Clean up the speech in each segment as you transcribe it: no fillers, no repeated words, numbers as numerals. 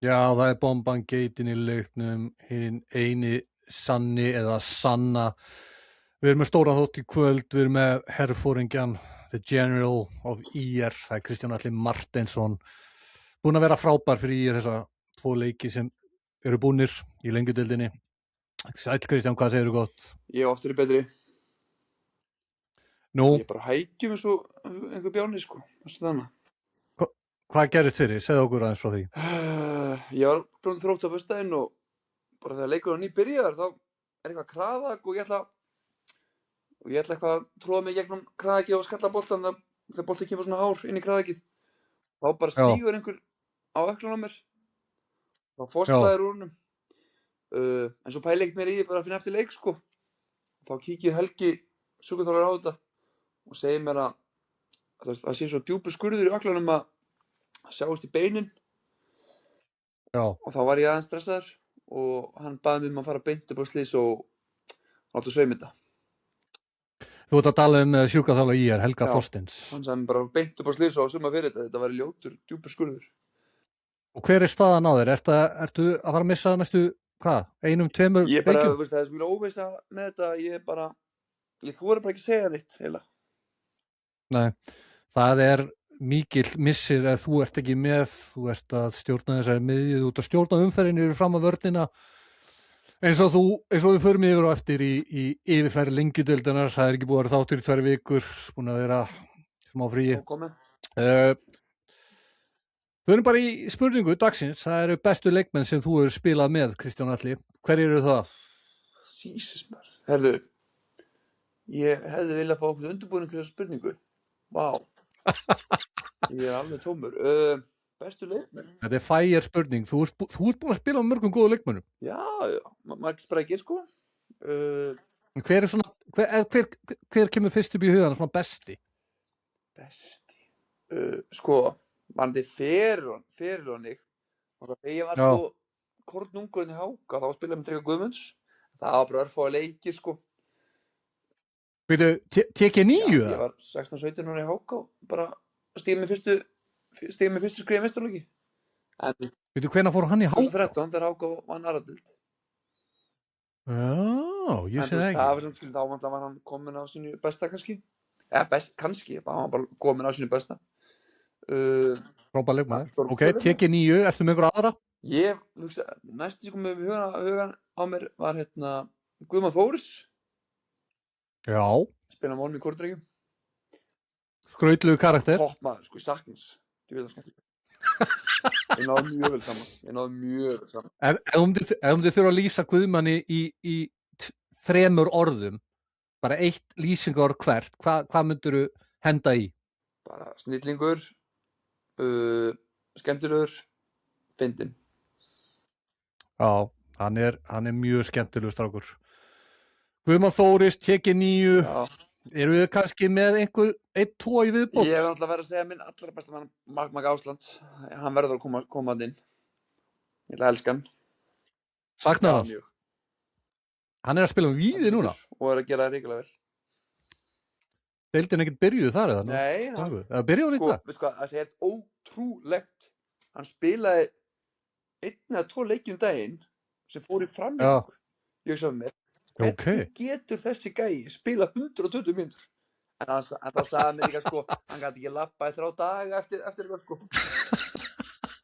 Já, það bomban geitin í leiknum, hinn eini sanni eða sanna. Við erum með stóra þótt í kvöld, við erum með herrfóringjan, the general of IR, það Kristján Atli Marteinsson. Búinn að vera frábær fyrir IR þessa 2 leiki sem eru búnir í lengjudeildinni. Sæll Kristján, hvað segirðu gott? Ég hef oft verið betri. Nú? Ég bara hækjum eins og einhver bjáni, sko. Hvað gerist fyrir? Segðu okkur aðeins frá því. Ég var búinn þrótt á föstudaginn og bara þegar leikurinn á ný byrjaðar þá eitthvað kraðak og ég ætla eitthvað að tróða mig gegnum kraðaki og skalla boltan þegar boltinn kemur svona hár inn í kraðakið. Þá bara stígur einhver á öklan á mér. Þá fósklaðir úr honum. En svo pæli ekkert mér í því bara að finna eftir leik, sko. Þá kíkir Helgi sjúkraþjálfari á þetta og segir mér að það sé svo djúpur skurður í öklanum að sjáist í beinin. Já. Og þá var ég aðeins stressaður og hann baði mig að fara beint upp á slís og láta sveima þetta. Þú ert að tala sjúkraþjálfara IR, Helga Þorsteins. Hann sagði mér bara beint upp á slís og sveima fyrir þetta væri ljótur, djúpur skurður. Og hver staðan á þér? Ertu að fara að missa næstu, hvað, 1-2 leikjum? Ég bara, það er svo óvissa með þetta, ég þori bara ekki að segja neitt, heila. Nei, það er mikill missir ef þú ert ekki með, þú ert að stjórna þessari miðju, þú ert að stjórna umferðinni fram að vörnina eins og við förum yfir á eftir í yfirferð lengjudeildarinnar, það er ekki búið að vera þáttur í 2 vikur, búin að vera smá fríi. Við erum bara í spurningu dagsins, það eru bestu leikmenn sem þú hefur spilað með, Kristján Atli. Hverjir eru það? Jesus, maður. Herðu, ég hefði viljað fá okkur undirbúning fyrir þessu spurningu. Vá. Ég er alveg tómur. Bestu leikmenn. Þetta er fire spurning. Þú ert búin að spila með mörgum góðu leikmennum. Já. Margir sprækir, sko. Hver kemur fyrst upp í hugan svona besti? Besti. Sko, varandi ferilónig. Og þegar ég var sko kornungurinn í Háka, þá spilaði með Tryggva Guðmunds. Það var bara örfáa leikir, sko. Veitu, tekið 9? Já, ég var 16-17 ára í Háka og bara stíði mig fyrstu skrifa meistaraflokki. Veitu, hvenær fór hann í Háka? 2013 þegar Háka vann aðradeild. Já, ég sé það ekki. Þá var hann kominn á sínu besta kannski. Kannski, hann var bara kominn á sínu besta. Frábær leikmaður. Ok, tekið 9, ertu með einhver aðra? Næsti sem kom með hugan á mér var Guðmann Þóris. Já. Spila með honum í Kórdrengjum. Skrautlegur karakter. Toppmaður, sko, í saknins. Þú veit það skemmtilegt. Ég náði mjög vel saman. Ef þið þurfa að lýsa Guðmanni í 3 orðum, bara 1 lýsingar hvert, hvað myndirðu henda í? Bara snillingur, skemmtilegur, fyndinn. Já, hann er mjög skemmtilegur strákur. Guðmann Þóris, tekið 9. Já. Eru við kannski með einhver 1-2 í viðbót? Ég hef náttúrulega verið að segja minn allra besta mann, Magg Ásland. Hann verður að koma inn. Ég ætla að elska hann. Saknar hann? Mjög. Hann er að spila með Víði núna? Og er að gera það ríkilega vel. Deildin ekkert byrjuð þar eða? Nei. Það byrjuð hann í það? Veistu hvað, það er ótrúlegt. Hann spilaði 1 eða 2 leiki daginn sem fór í framlengingu. Ég hugsaði með mér. Hvernig getur þessi gæi spila 120 mínútur? En þá sagði mér líka, sko, hann gæti ekki labba í 3 daga eftir eitthvað, sko.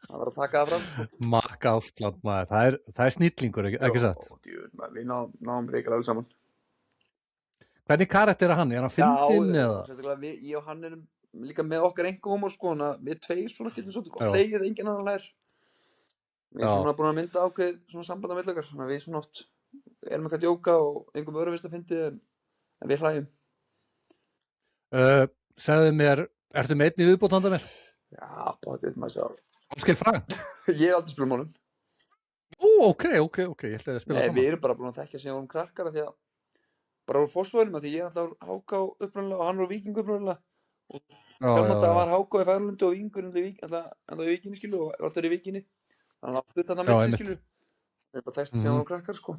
Hann var að taka það fram, sko. Magg Ásland, maður. Það er snillingur, ekki satt? Við náðum ríkilega vel saman. Hvernig karakter er hann? Er hann fyndinn eða? Já, sérstaklega ég og hann erum líka með okkar enguhúmor, sko, við 2 svona getum svolítið gott hlegið, enginn annan hlær. Við erum svona búin að mynda ákveðið svona samband af milli okkar, þannig að við svona oft erum eitthvað að djóka og einhverjum öðrum finnst að fyndið en við hlæjum. Segðu mér, ertu með einn í viðbót handa mér? Já, bótið maður sjá. Ásgeir Frank? Ég hef aldrei spilað með honum. Ok, ég ætlaði að spila saman. Nei, við erum bara búin að þekkja sig á krakkara því að bara úr fósfóðunum að því ég er alltaf Háka upprunalega og hann var Víking upprunalega og þetta var Háka í Færlundi og Víkingur en það í Víkinni skilu og er alltaf í Víkinni þannig að þetta með milli skilu við bara þekkst sig á krakkar sko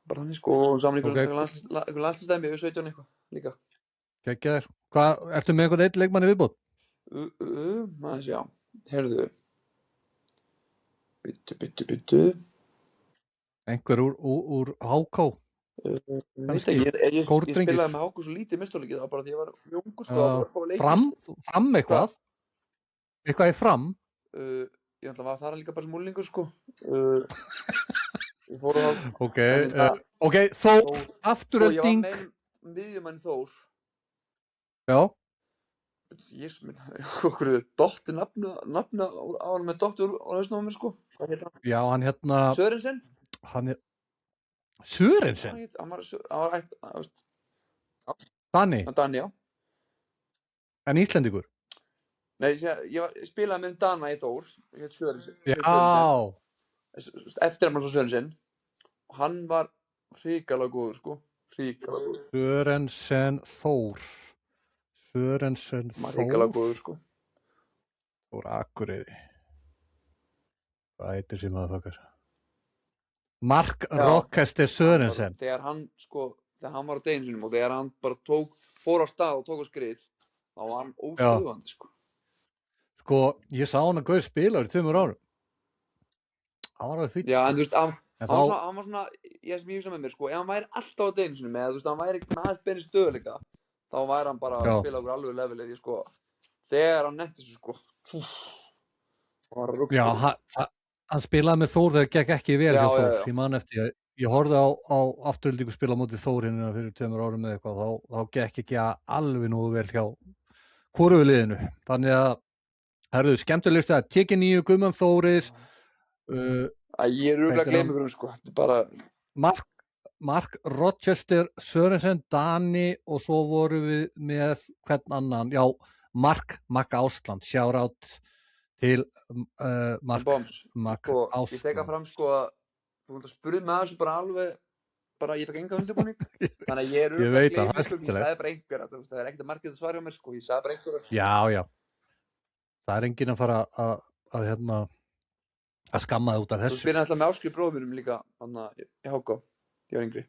bara þannig sko og saman einhver landslistæmi við 17 eitthvað líka. Geggjaður. Hvað, ertu með einhvern einn leikmann í viðbót? Maður sjá, heyrðu Byttu. Einhver úr HK, kannski, Ég kórdrengir. spilaði með Háku svo lítið meistarleikið, það var bara því ég var mjög ungur, sko, það var að fá leikir. Fram eitthvað? Eitthvað í Fram? Ég ætla að var þar líka bara sem úlingur, sko. Ég fór á Ok, Þór, Afturelding. Ég var með miðjumann Þór. Já. Jésus minn, okkur dotti nafna á hann með dotti á hausnum á mér, sko. Hvað heit hann? Já, hann hérna... Sörensen? Sörensen? Hann var ætt, Dani? Dani, já. En Íslendingur? Nei, ég spilaði með Dana í Þór, ég heit Sörensen. Já. Eftir hann var svo Sörensen. Og hann var hrikalega góður, sko. Hrikalega góður. Sörensen Þór. Sörensen Þór. Hrikalega góður, sko. Þór Akureyri. Hvað heitir sem það þokkar? Mark Rochester Sörensen. Þegar hann var á deginu sinum og þegar hann bara fór á stað og tók á skrið, þá var hann óstöðvandi, sko. Sko, ég sá hann að Gauð spila í 2 árum. Hann var alveg fýtt. Já, en þú veist, hann var svona, ég sem ég hugsa með mér, sko, ef hann væri alltaf á deginu sinum, eða þú veist, hann væri með aðeins beinni stöðuleika, þá væri hann bara að spila okkur alveg levelið, sko, þegar hann nefndi þessu, sko, var rugl. Já, hann spilaði með Þór þegar gekk ekki vel hjá Þór. Ég man eftir, ég horfði á Aftureldingu spila á móti Þór hérna fyrir 2 árum eða eitthvað, þá gekk ekki alveg nógu vel hjá hvorugu liðinu. Þannig að, herruðu, skemmtilegst að tekið 9 Guðmann Þóris. Ég er örugglega að gleyma ykkur, sko, þetta er bara... Mark Rochester Sörensen, Dani og svo vorum við með hvern annan, já, Mark Ásland, shout out til Mark Ásland. Ég teka fram, sko, að þú spurði með þessu bara alveg, ég fekk enga undirbúning, þannig að ég er örugglega að gleyma ykkur, ég sagði bara einhverja, það er ekkert að margir það svar hjá mér, sko, ég sagði bara einhverja. Já, það er enginn að fara að skamma það út af þessu. Þú spyrir alltaf með Áskri bróðurum líka, þannig í HK. Ég var yngri.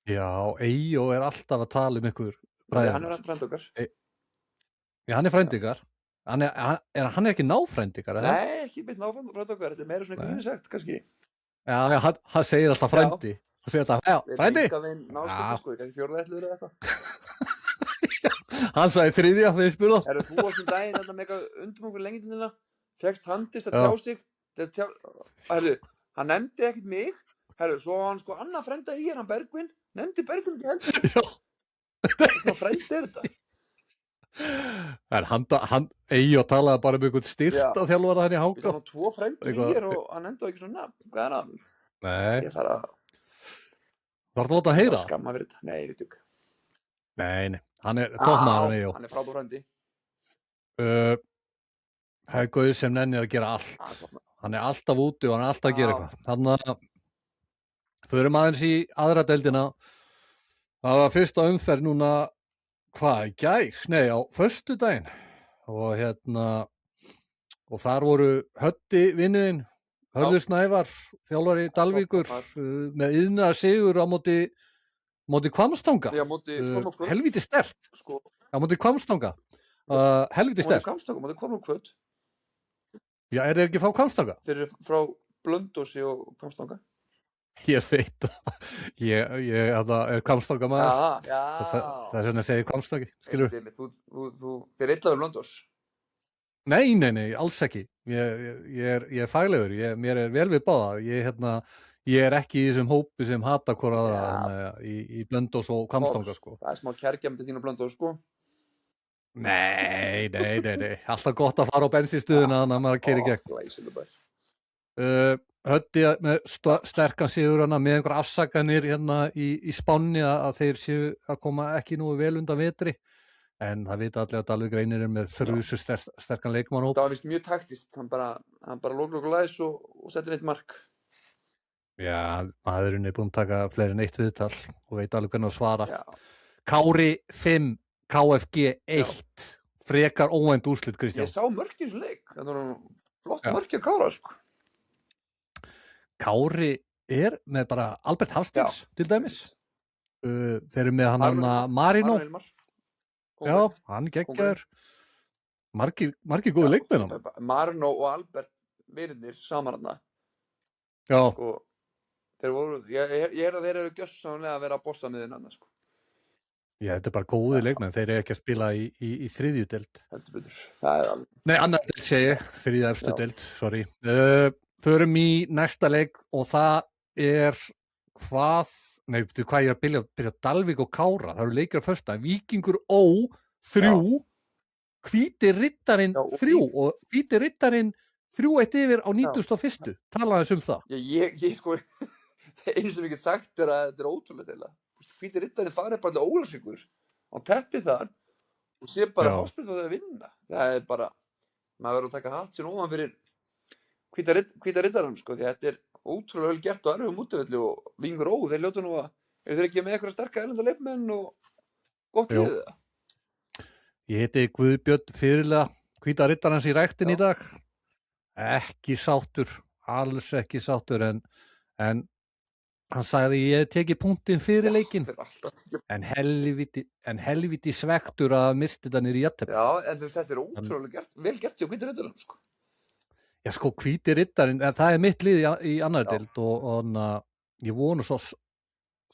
Já, Eyjó er alltaf að tala ykkur bræður. Hann er frænd okkar. Já, hann er frænd ykkar. Hann er ekki náfrænd ykkar, eða? Nei, ekki beint náfrænd okkar. Þetta er meira svona einhvern veginn sagt, kannski. Já, hann segir alltaf frændi. Hann segir alltaf, já, frændi. Við erum enga veginn násköldu, sko. Ég kannski 4. ætluður eða eitthvað. Hann sagði 3. þegar ég spurði það. Þú varst daginn með eitthvað undirbúningur lengindina, fékkst handist að tjá sig. Hann nefndi ekkert mig. Svo hann sko annað frænda í hann Bergvin, nefndi Bergvin ekki heldur. Hvað frændi er þetta? Hann Eyjó talaði bara um einhvern styrktaþjálfara hann í HK. Hann 2 frændur í hér og hann nefndi ekki svona nafn. Hvað er hann? Nei. Ég þarf að... Þú þarf að láta að heyra? Skamma fyrir þetta. Nei, veit ekki. Nei. Hann er tóttmaður hann Eyjó. Hann er frábær frændi. Það er Gauð sem nennir að gera allt. Hann er alltaf úti og hann er alltaf að gera eitthvað. Þannig að förum aðeins í aðra deildina. Það var fyrsta umferð núna, í gær? Nei, á föstudaginn. Og þar voru Höddi vinnuðinn, Hörður Snævar, þjálfari Dalvíkur, með iðna sigur á móti Hvammstanga. Já, móti Kormákvöld. Helvíti sterkt. Sko. Á móti Hvammstanga. Helvíti sterkt. Móti Kormákvöld. Já, er þeir ekki frá Hvammstanga? Þeir eru frá Blönduósi og Hvammstanga. Ég veit það. Ég er Hvammstanga maður. Já. Það er svona að segja Hvammstanga, skilur við. Þeir illa við Blönduós. Nei, alls ekki. Ég er faglegur, mér er vel við báða. Ég er ekki í þessum hópi sem hata hvora aðra í Blönduós og Hvammstanga, sko. Það er smá kærgjamdi þín á Blönduós, sko. Nei. Alltaf gott að fara á bensinstöðuna þannig að maður keyrir í gegn. Glæsilegur. Höddi með sterkan sigur með einhver afsakanir í Spánni að þeir séu að koma ekki nú vel undan vetri, en það vita allir að Dalvík Reynir er með þrjusu sterkan leikmannhóp. Það var vist mjög taktist, hann bara lók læs og settir 1 mark. Já, maðurinn er búinn að taka fleiri en 1 viðtal og veit alveg hvernig að svara. Já. Kári 5, KFG 1, frekar óvænt úrslit, Kristján. Ég sá mörk í þessu leik, það var flott mörk hjá Kára, sko. Kári er með bara Albert Hafstins til dæmis. Þeir eru með hann Marino. Já, hann geggjaður. Margir góði leikmenn hann. Marino og Albert vinirnir saman hann. Já, sko, þeir voru, ég að þeir eru gjörsamlega að vera að bossa miðin hann, sko. þetta er bara góði leikmenn, þeir eru ekki að spila í þriðju deild. Heldur betur, það er alveg. Nei, annar deild segi ég, þriðja efstu Já. deild, sorry. Förum í næsta leik og það er hvað ég er að byrja Dalvík og Kára, það eru leikir að fösta, Víkingur Ó 3, Hvíti Riddarinn Já, og 3 og Hvíti Riddarinn 3-1 yfir á 91. Talaðu um það. Ég sko, það einu sem ég get sagt er að þetta er ótrúlega þeirra. Hvíti Riddarinn farið bara til Ólafsvíkur, hann teppið þar og sé bara Já. áspyrst á það að vinna. Það er bara, maður verður að taka hatt sér ofan fyrir Hvíta Riddarinn, sko, því að þetta er ótrúlega vel gert á erfum útivelli og Víkingur Ó, þeir ljóta nú að, eru þeir ekki með eitthvað sterka erlenda leikmenn og gott Jú. liðið það? Ég heiti Guðbjörn fyrirlega Hvíta Riddarans í ræktin í dag. Ekki sáttur, alls ekki sáttur en hann sagði ég teki punktinn fyrir leikinn. Þeir eru alltaf tekið. En helviti svektur að misti þetta niður í jafntefli. Já, en þú veist, þetta er ótrúlega vel gert hjá Hvíta Riddarinn, sko. Já, sko, Hvíti Riddarinn, það er mitt lið í annar deild og ég vonu svo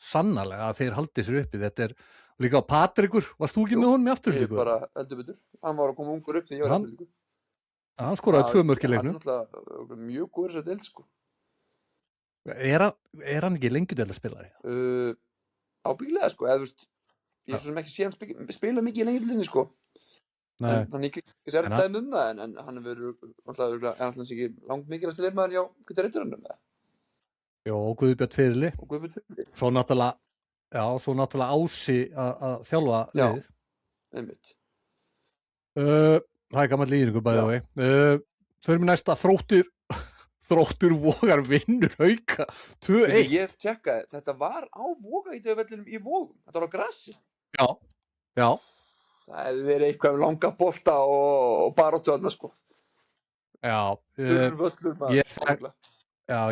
sannarlega að þeir haldi sér uppi. Þetta er líka á Patrikur, varst þú ekki með honum í afturlíku? Ég bara heldur betur. Hann var að koma ungur upp því ég var Hann- afturlíku. Hann skoraði 2 mörk í leiknum. Hann er náttúrulega mjög góður þess að deild, sko. Er hann ekki lengi deildarspilari? Ábyggilega, sko. Eða, þú veist, ég er svo sem ekki sé hann spila mikið í lengildinni, sko. Nei, Þannig ekki sér En hann- dæmi það, en hann er alltaf ekki langt mikilvægast leikmaður hjá Hvíta Riddarannum, eða? jó, Guðbjörn fyrirli. Og Guðbjörn Fyrirli. Svo náttúrulega Ási að þjálfa Já. liðið. Einmitt. Það er gammal líðningur bæði á vegi. Förum við næsta Þróttur Vogar vinnur Hauka 2-1. Ég tjekkaði, þetta var á Vogavítavellinum í Vogum. Þetta var á grassi. Já, Það hefði verið eitthvað um langa bolta og baróttu þarna, sko. já. Völlur maður. ég fekk-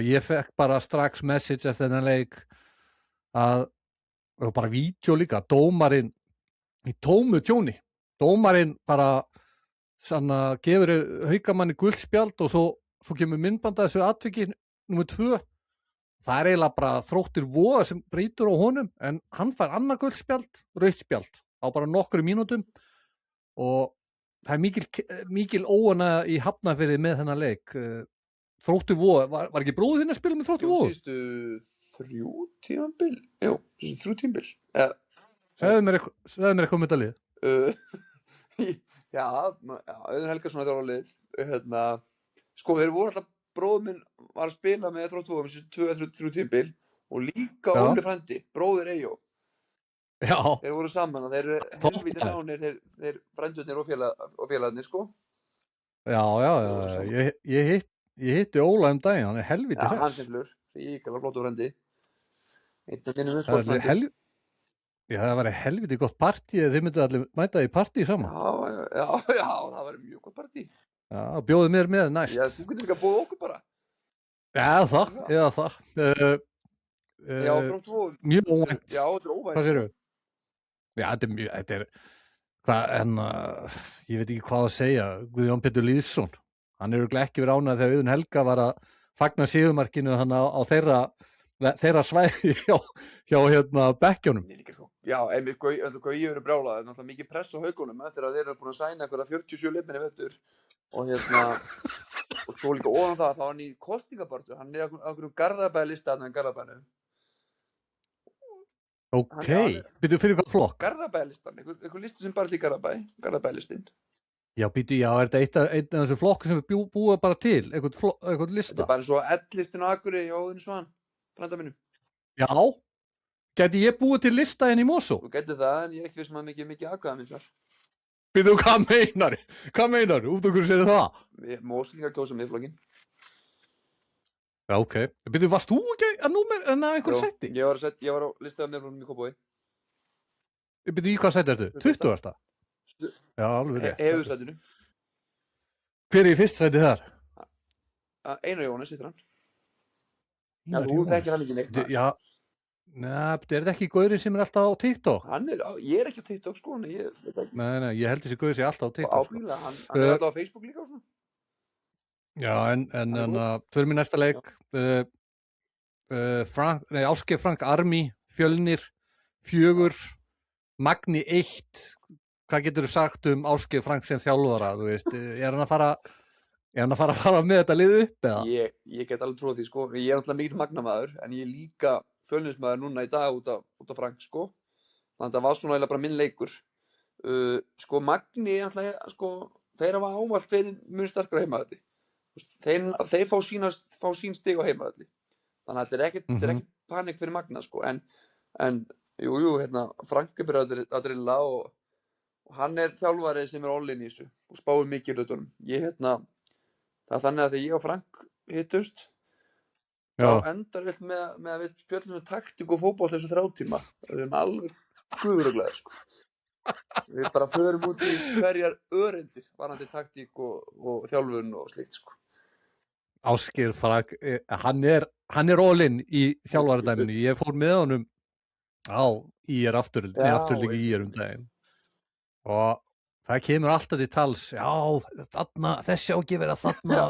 Ég fekk bara strax message eftir þennan leik að og bara vídeo líka, dómarinn í tómu tjóni. Dómarinn bara gefur Haukamanni guldspjald og svo kemur myndband að þessu atviki nummer 2. Það er eiginlega bara Þróttur Voga sem brýtur á honum en hann fær annað guldspjald, rautt spjald á bara nokkru mínútum og það er mikil óana í Hafnarfirði með þennan leik. Þróttur Voga, var ekki bróðið þinn að spila með Þróttur Jú, Voga? síðustu 3 tímabil. Jú, síðustu 3 tímabil. Segðu mér eitthvað um þetta lið. Já, Auðun Helgason þetta var á lið. Sko, þeir voru alltaf, bróður minn var að spila með Þróttur Voga með síðustu 2-3 tímabil og líka Já. Óli frændi, bróðir Eyjó. Já, Þeir voru saman og þeir eru helvítið nánir, þeir frændurnir og félagarnir, sko. já. Ég hitti Óla daginn, hann er helviti Já, hress. hann semlur, ríkala flottur frændi. Einn af mínum Það uppáhaldsfrændi. var helviti gott partí eða þið myndið allir mæta í partí saman. Já, það var mjög gott partí. Já, bjóðu mér með næst. Já, þú getur líka að búa okkur bara. Eða það. Já, Þróttur Voga. Mjög óvænt. Já, þetta er óvænt. Hvað séru? Já, þetta er ég veit ekki hvað að segja. Guðjón Pétur Lýðsson, hann er örugglega ekki verið ánægður þegar Auðun Helga var að fagna sigurmarkinu hann á þeirra svæði hjá bekkjónum. Ég líka svo. Já, einmitt Gauji verið brjálað, það er náttúrulega mikið press á Haukunum eftir að þeir eru búin að sæna eitthvað 47 leikmenn í vetur og og svo líka ofan það, þá er hann í kosningabartu, hann er á einhverjum Garðabæjarlista þarna í Garðabænum. Ok, býtu fyrir hvað flokk? Garðabæjarlistan, einhver listi sem bara til Garðabæjarlistin. Já, er þetta einn af þessu flokku sem við búa bara til, eitthvað lista? Þetta er bara eins og L-listin á Akureyri hjá Óðinn Svan, frænda mínum. Já, gæti ég búið til lista í Mosó? Þú getur það, en ég er ekkert viss að mikið aðkvæða minn svar. Býtu, hvað meinar? Út okkur sér það? Móslingar kjósa miðflokkin. Já, ok. Býtu, varst þú ekki að einhver setti? Ég var á listaða miðflokkin í Kópavogi. Býtu, í hvað setti ertu? 20. Já, alveg rétt. Heiðursætinu. Hver er í fyrst sæti þar? Einar Jóhannes hittir hann. Já, þú þekkir hann ekki neitt. Já, er þetta ekki gaurinn sem er alltaf á TikTok? Ég er ekki á TikTok, sko. Ég veit ekki. Nei, ég held þessi gaur sé alltaf á Og TikTok. ábyggilega, hann er alltaf á Facebook líka og svona. Já, en förum í næsta leik. Ásgeir Frank Army, Fjölnir 4, Magni 1. Hvað getur þú sagt Ásgeir Frank sem þjálfara, þú veist, er hann að fara með þetta lið upp eða? Ég get alveg trúið því, sko. Ég náttúrulega mikill Magnamaður, en ég líka Fjölnismaður núna í dag út af Frank, sko. Þannig að það var svona eiginlega bara minn leikur. Sko, Magni, náttúrulega, sko, þeir hafa ávallt verið mjög sterkara heimavelli. Þeir fá sín stig á heimavelli. Þannig að þetta er ekkert panik fyrir Magna, sko. En jú, hérna, Frank er byrjað að drilla og hann er þjálfari sem er all-in í þessu og spáir mikið hlutunum. Það er þannig að þegar ég og Frank hittust, þá endar við með að við spjöllum taktík og fótboll þessu 3 tíma. Við erum alveg guðuruglaðir, sko. Við bara förum út í hverjar örendir varandi taktík og þjálfun og slíkt, sko. Ásgeir Frank, hann er all-in í þjálfaradæminu. Ég fór með honum á IR afturleik í IR daginn. Og það kemur alltaf til tals, þarna, þessi ágif vera þarna,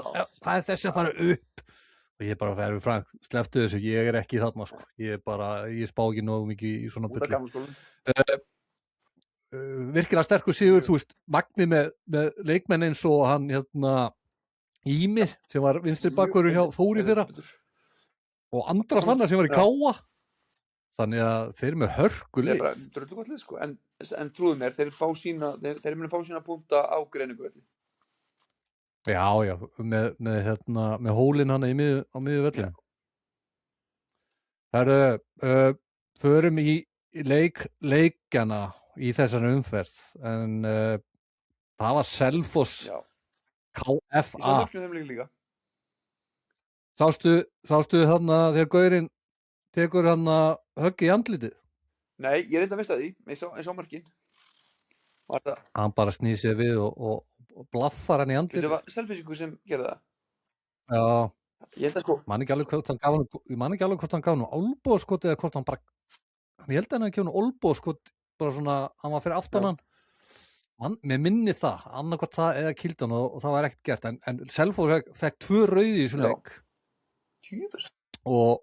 hvað er þessi að fara upp? Og ég bara fer við Frank, slepptu þessu, ég er ekki þarna, sko. Ég spá ekki nógu mikið í svona bulli. Virkilega sterkur sigur, þú veist, Magni með leikmenn eins og hann, Ími, sem var vinstri bakvörður hjá Þóri fyrra, og Andra Fannar sem var í Káa. Þannig að þeir eru með hörkulið. Það er bara drullugottlið, sko. En trúðu mér, þeir munu fá sína punta á Greininguvöllin. Já, með hólinn hann á miðju völlin. Herru, förum í leikjana í þessari umferð. En það var Selfoss KFA. Ég sá mörkjum þeim líka. Sástu þarna þegar gaurinn tekur hann að höggi í andlitið? Nei, ég reyndi að mista því. Ég sá mörkin. Hann bara snýr sér við og blaffar hann í andlitið. Þetta var Selfissingur sem gerði það. Já. Ég held að, sko. Man ekki alveg hvort hann gaf hann olbóðskot eða hvort hann bara... Ég held að hann ekki hann olbóðskot bara svona, hann var fyrir aftan hann. Mér minni það, annarkvort það eða kýldi hann og það var ekkert gert. En Selfoss fekk 2 rauði í þessu leik. Tjúfus. Og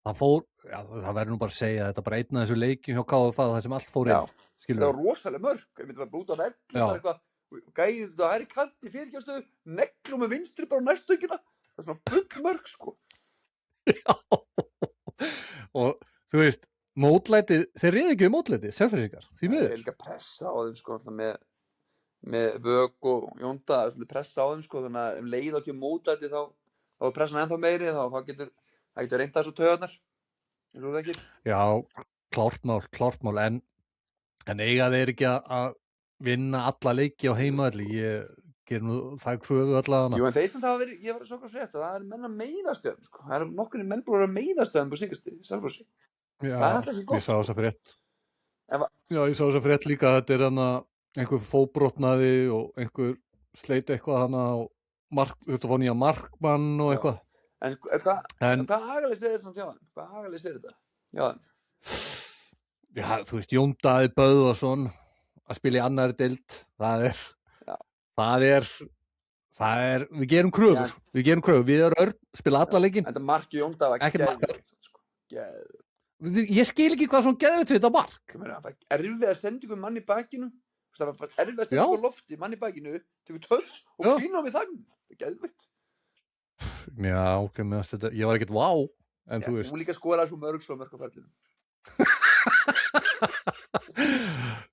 það fór, það verður nú bara að segja þetta bara einn af þessu leikjum hjá KFA það sem allt fór inn, skilur. Það var rosalega mörk, ég myndi að bara út á negli, bara eitthvað, gæði þetta hæri kanti fyrirgjáðstöðu, neglu með vinstri bara næstöngina, það er svona bullmörk, sko. Já, og þú veist, mótlæti, þeir reyði ekki mótlæti, Selfyssingar, því miður. Það er líka pressa á þeim, sko, með Vög og Jónda, pressa á þeim, sko, þannig að leið ekki mótlæti þá er pressan ennþá meiri, þá getur reynt þessu taugarnar, eins og það ekki. Já, klárt mál, en eiga þeir ekki að vinna alla leiki á heimavelli, ég ger nú það kröfu allavega. Jú, en þeir sem það hafa verið, ég var svo hvað frétt, það er menn að meiðastöðum, sko, það er nokkur menn búin að meiðastöðum på síkasti, Selfossi. Já, það er alltaf ekki gott, ég sá þessa frétt. Já, ég sá þessa frétt líka, þetta er hann að einhver fóbrotnaði og einhver sleit eitthvað hann á þetta var nýja markmann og eitthvað. En hvað agalist er þetta samt hjá hann? Hvað agalist er þetta hjá hann? Já, þú veist, Jón Daði Böðvarsson að spila í annarri deild, það er, við gerum kröfur, við erum Örn, spila alla leikinn. Þetta mark Jón Daði var geðveikt, sko. Ég skil ekki hvað svona geðveikt við þetta mark. Það var erfið að senda ykkur mann í bakinu, það var erfið að senda ykkur lofti, mann í bakinu, tegur töls og klína á mig þagn, það er geðveikt. Já, ok, ég var ekkert vá, en þú veist. Þú líka skoraði svo mörg á ferlinum.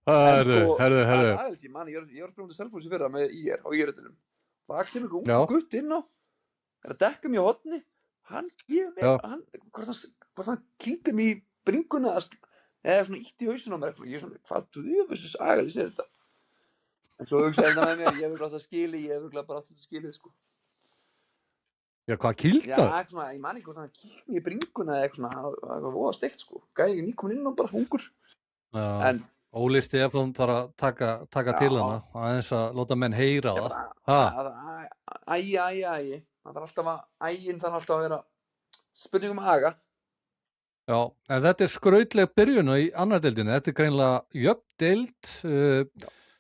Herðu. Ég var að spila um Selfossi fyrra með IR á IR-öldunum. Það kemur ungu gutt inn á, er að dekka mér á hotni, hann gefur mér, hvort hann kýldi mér í bringuna eða svona ítt í hausinu á mér, ég er svona, hvað döfusins agalis er þetta? En svo hugsaði þetta með mér, ég hefur bara átt að skilið, sko. Já, hvað kýlda? Já, svona, ég man ekki hvort hann kýldi mér í bringuna eða eitthvað svona, það var voða steikt, sko. Gæði ekki nýkomin inn á bara hungur. Já, Óli Stefán þarf að taka til hana, aðeins að láta menn heyra það. Æi, það þarf alltaf að vera spurning aga. Já, en þetta er skrautleg byrjun í annar deildinni, þetta er greinilega jöfn deild,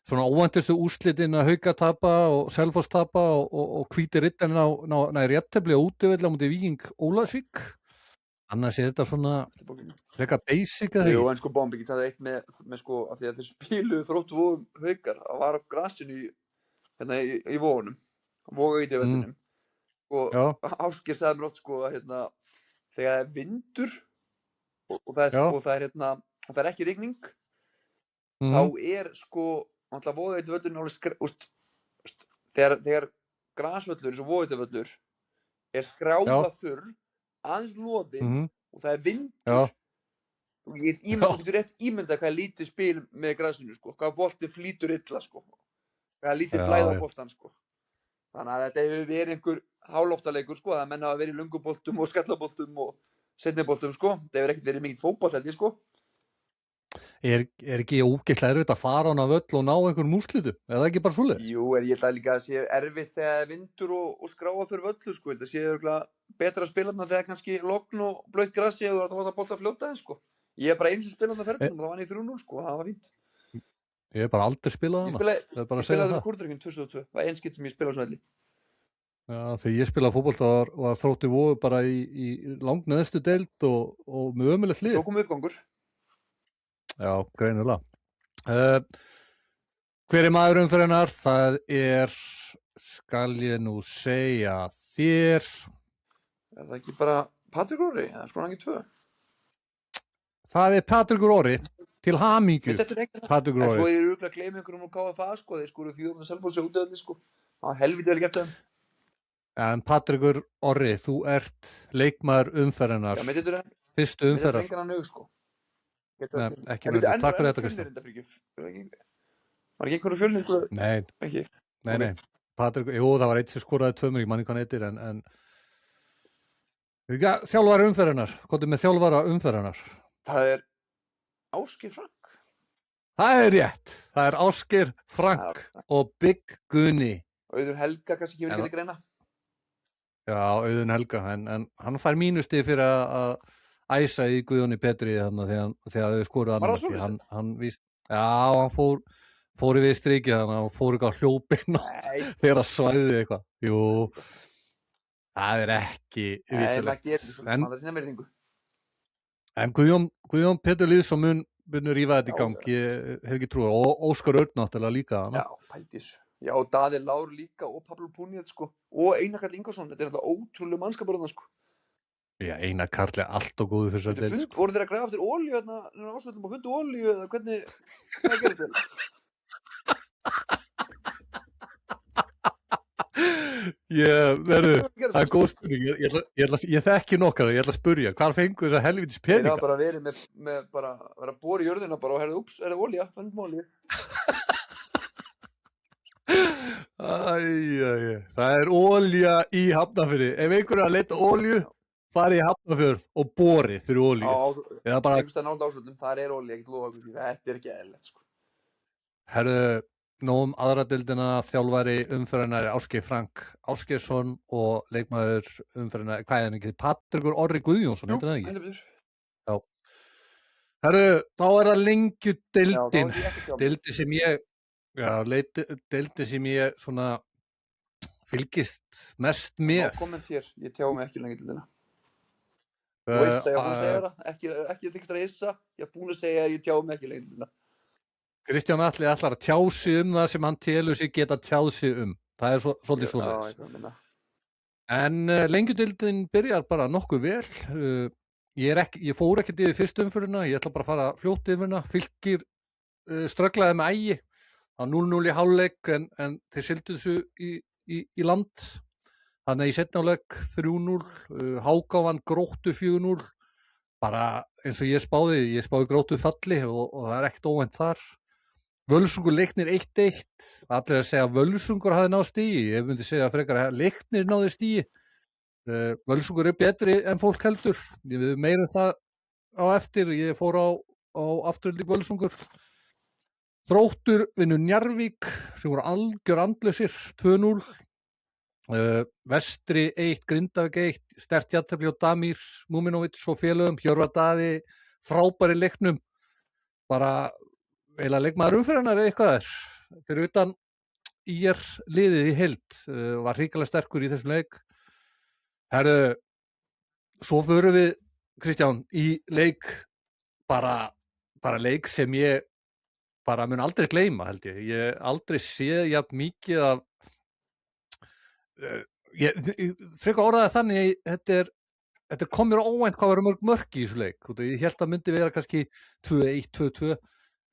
svona óvæntustu úrslitin að Hauka tapa og Selfoss tapa og Hvíti Riddarinn nær jafntefli á útivelli á móti Víking Ólafsvík. annars er þetta svona eftir bókinni. frekar basic eða Jú, ekki? en sko Bombi, ég sagði eitt með sko, af því að þeir spiluðu Þróttur Vogum Haukar, það var á grasinu hérna í Vogunum, Vogavíti vellinum. Og Já, Ásgeir sagði mér oft sko að hérna, þegar það er vindur og það Já. er hérna, og það er ekki rigning, mhm, þá er sko, náttúrulega Vogavíti völlurinn alveg þegar grasvöllur eins og Vogavíti völlur er skráðaþurr, aðeins loðinn mhm, og það er vindur. já, Þú getur rétt ímyndað hvað er lítið spil með grasinu sko, hvað boltinn flýtur illa sko, hvað er lítið Já, flæði á já. boltann sko. Þannig að þetta hefur verið einhver háloftaleikur sko, það menn hafa verið í lunguboltum og skallaboltum og seinniboltum sko, það hefur ekkert verið mikill fótboll held ég sko. Er ekki ógeðslega erfitt að fara á hana völl og ná einhverjum úrslitum? Er það ekki bara svoleiðis? Jú, en ég held að líka að sé erfitt þegar það er vindur og skráa fyrir völlu sko, þetta sé örugglega betra að spila þarna þegar kannski logn og blautt grassi og það láta bolta fljóta þeim sko. Ég er bara eins og spila þarna ferðinum og það var hann í 3-0 sko, það var fínt. Ég hef bara aldrei spilað Ég hana. Það er bara að segja spilaði það. með Kúrdröngin 2002, það var einn skipt sem ég spilaði á svelli. Já, þegar ég spilaði fótbolta var Þróttur Vogur bara í langneðstu deild og með ömulegt lið. Svo kom uppgangur. Já, greinilega. Hver er maður umferðinnar? Það er, skal ég nú segja þér, Er það ekki bara Patrik Orri, eða sko hann ekki 2? það er Patrekur Orri, til hamingju, Þetta er ekkert það. Patrekur En svo Orri. er ég örugglega að gleyma einhverjum úr KFA sko, þeir skoru 4 Selfossi útöðli sko. Það var helviti vel gert þeim. En Patrekur Orri, þú ert leikmaður umferðinnar, Já, með þetta fyrstu er umferðar. engan að nög sko. Nei, ekki með þetta, takk fyrir þetta, Kristján. Var ekki einhverju Fjölnir sko? Nei, Ekki. nei. Patrekur, jú, það var eitt sem skoraði 2 mörk, ég man ekki hvað hann heitir, en þjálfara umferðinnar, hvað er með þjálfara umferðinnar? Það er Ásgeir Frank. Það er rétt, það er Ásgeir Frank og Big Gunni. Auður Helga kannski ekki verið getið greina. Já, Auðun Helga, en hann fær mínusti fyrir að æsa í Guðjóni Petri þegar þau skoruðu Var það annar svoleiðis? hann víst, já, hann fór yfir strikið, hann fór eitthvað hljópinn Nei, þegar að svæði eitthvað. Jú, það er ekki maður vitulegt. gerir svo sem það sinna verðingu. En Guðjón Pétur Lýðsson mun rífa þetta í Já, gang, ég hef ekki trúið, og Óskar Örn náttúrulega líka. Já, pældi þessu. Já, Daði Lár líka og Pablo Puniet sko. Og Einar Karl Ingvarsson, þetta er alltaf ótrúlega mannskapur þarna sko. Já, Einar Karl er allt og góður fyrir þessar deild. Voru þeir að grafa eftir olíu þarna ásvöldum og fundu olíu eða hvað gerist þeir? Það er góð spurning, ég þekki nokkar, ég ætla að spurja, hvar fengu þessar helvítis Þeir peninga? hafa bara verið með bara, vera að bóra í jörðina bara og herðu, ups, er það olía, fannum olíu. Það er olía í Hafnarfirði. Ef einhver er að leita olíu, fari í Hafnarfjörð og bori fyrir olíu. Eða bara, einhverstað nált ásvöldum, þar er olía, ég get lofa okkur því, þetta er ekki eðlilegt sko. herðu, nóg aðra deildina, þjálfari umferðinnar er Ásgeir Frank Ásgeirsson og leikmaður umferðinnar, hvað er það ekki, Patrekur Orri Guðjónsson, heitir það ekki? heldur betur. Herðu, þá er það Já, þá lengjudeildin, er ég ekki hjá mér. deildi sem ég svona fylgist mest með. Ná komment hér, ég tjá mig ekki lengi til þeirna. Þú veist að ég var búin að segja það, ekki þykist að hissa, ég var búin að segja að ég tjá mig ekki lengi til þeirna. Kristján Atli ætlar að tjá sig það sem hann telur sig geta tjáð sig það er svolítið Já, svoleiðis. eitthvað að minna. En lengjudeildin byrjar bara nokkuð vel. Ég fór ekkert yfir fyrstu umferðina, ég ætla bara að fara fljótt yfir hana. Fylkir strögglaði með Ægi á 0-0 í hálfleik, en þeir sigldu þessu í land. Þannig að í seinni hálfleik 3-0, Háká vann Gróttu 4-0, bara eins og ég spáði Gróttu falli og það er ekkert óvænt þar. Völsungur Leiknir 1-1, allir að segja að Völsungur hafði náð stigi, ég myndi segja frekar að Leiknir náði stigi. Völsungur er betri en fólk heldur, ég við meirum það á eftir, ég fór á afturlík Völsungur. Þróttur vinnur Njarðvík sem voru algjör andlausir 2-0. Vestri 1, Grindavík 1, sterkt jafntefli á Damir Múminovic og félögum, Hjörvar Daði frábæri leiknum, bara eiginlega leikmaður umferðinnar eða eitthvað fyrir utan IR liðið í heild, var hrikalega sterkur í þessum leik. Herðu, svo förum við Kristján, í leik bara leik sem ég bara mun aldrei gleyma held ég aldrei séð jafn mikið af ég frekar orðaði þannig þetta kom mér á óvænt hvað verður mörg mörk í þessu leik ég held að myndi vera kannski 2-1, 2-2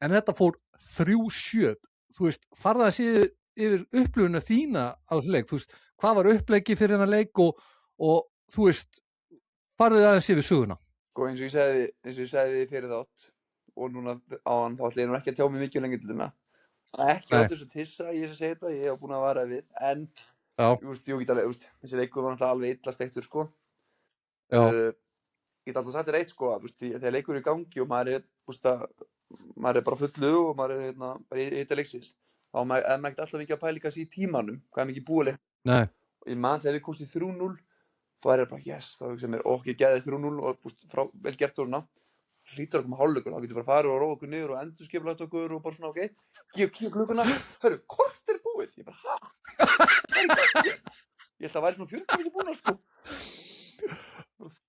en þetta fór 3-7 þú veist, farðu að séð yfir upplifuna þína á þessu leik þú veist, hvað var uppleiki fyrir hennar leik og þú veist, farðu aðeins yfir söguna Sko eins og ég sagði fyrir þátt og núna áðan þá ætla ég nú ekki að tjá mig mikið lengi til þarna ekki Nei. á þessu tissa ég segja þetta, ég hef búin að vara við en Já, ég get alveg, þessi leikur var náttúrulega alveg illa steiktur sko já, ég get alltaf sagt þér eitt sko að þegar leikur er í gangi og maður er bara fullu og maður er bara í þetta leiksins þá er maður ekkert alltaf mikið að pæla kannski í tímanum hvað er mikið búið leik nei, og ég man þegar við komst í 3-0 þá er ég bara yes, þá hugsa ég mér ok, ég geði 3-0 og vel gert þórna hlýtur að koma hálfleikur, þá getur bara farið og róa okkur niður og endurskipulagt okkur og bara svona ok kíkja klukkuna, hörru, hvort er búið? Ég bara, ég held að það væri svona 40 mikið búin sko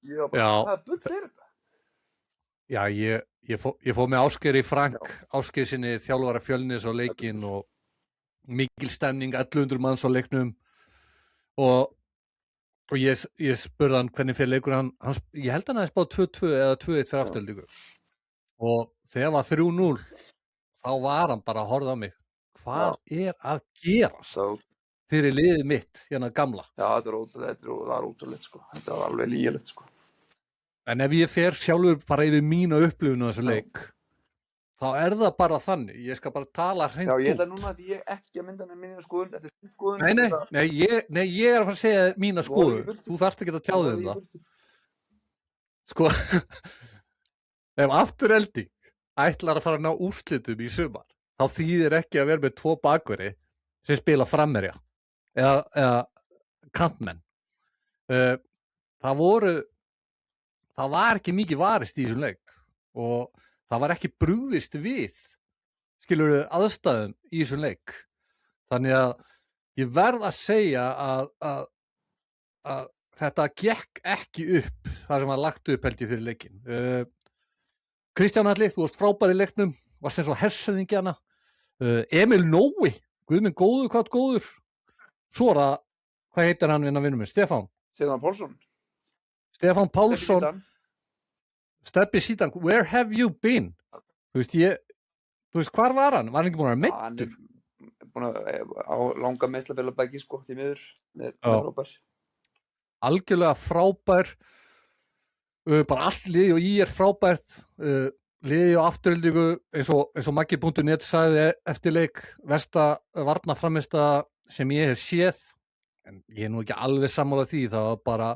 ég var bara, hvað bull er þetta? Já, ég fór með Ásgeiri Frank, Ásgeir sinni þjálfara Fjölnis á leikinn og mikil stemning, 1100 manns á leiknum og ég spurði hann hvernig fyrir leikur ég held hann aðeins báð 2-2 eða 2-1 fyrir afturhaldingu og þegar var 3-0 þá var hann bara að horfa á mig hvað er að gerast fyrir liðið mitt hérna gamla Já, þetta var ótrúlegt sko þetta var alveg lýgilegt sko en ef ég fer sjálfur bara yfir mína upplifun á þessu leik þá er það bara þannig, ég skal bara tala hreint út. Já, ég held að núna að ég ekki að mynda með mínu skoðun, þetta er þín skoðun. Nei, ég er að fara að segja mína skoðun, þú þarft ekki að tjáða það. Sko, ef Afturelding ætlar að fara að ná úrslitum í sumar, þá þýðir ekki að vera með 2 bakverði sem spila frammerja, eða kantmenn. Það var ekki mikið varist í þessum leik og það var ekki brugðist við, skilurðu, aðstæðum í þessum leik. Þannig að ég verð að segja að þetta gekk ekki upp, það sem var lagt upp held ég fyrir leikinn. Kristján Atli, þú varst frábær í leiknum, varst eins og hershöfðingjana. Emil Nói, guðminn góður, hvað góður. Svo er það, hvað heitir hann vinna vinnum minn? Stefán Pálsson. Stefán Pálsson. Steppi Sítan, where have you been? Þú veist, hvar var hann? Var hann ekki búin að vera meiddur? Hann er búin að á langa meiðslabæla baki sko, því miður. Frábær. Algjörlega frábær. Bara allt liði og ég er frábært. Liði og Aftureldingu, eins og Maggi.net sagði eftir leik, versta varnarframista sem ég hef séð. En ég er nú ekki alveg sammála því, það var bara